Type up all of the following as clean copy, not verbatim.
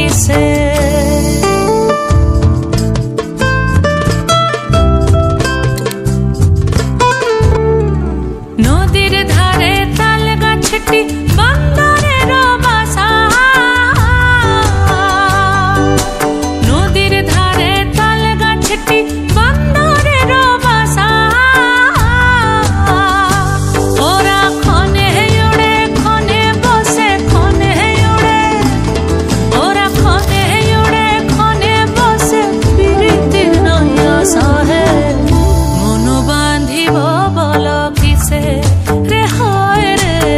किसे नदीर धारे ताल गाछटी बंदरेर बासा नदीर धारे ताल गाछटी बंदरेर बासा ओरा खने उड़े खने बसे खने उड़े ओरा खने उड़े खने बसे पीरितिर नई आशा है मन बांधिब बल किसे रे हाय रे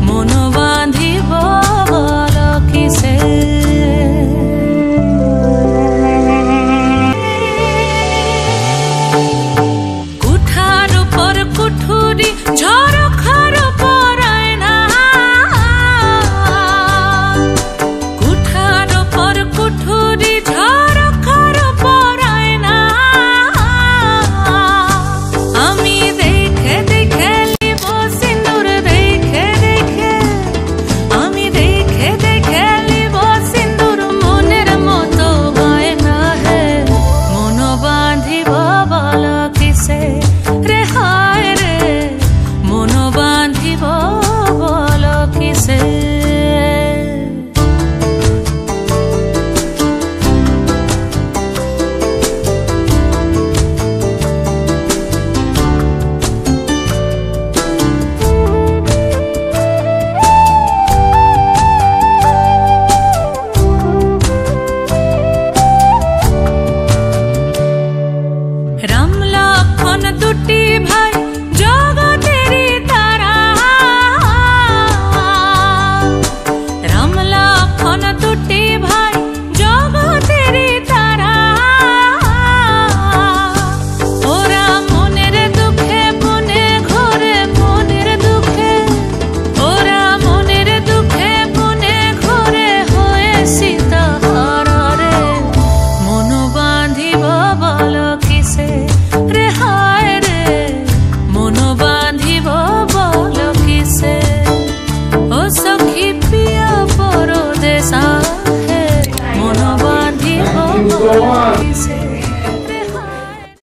मन बांधिब बल किसे कुठार पर कुठुरी झरखार पराय ना कुठार पर कुठुरी झरखार पराय ना आमी देखे देखे लिब सिंदूर देखे देखे आमी देखे देखे लिब सिंदूर मनेर मतो बायना है मन बांधिब बल किसे रे हाय रे मन बांधिब बल किसे राम लखन दुटी भाई जगतेरी तारा राम लखन दुटी भाई जगतेरी तारा ओरा मनेर दुखे बने घरे मनेर दुखे ओरा मनेर दुखे बने घरे होए सीताहार रे मन बांधिब बल किसे रे हाय रे मन बांधिब बल किसे ओ सखी पिया परदेसा है मन बांधिब बल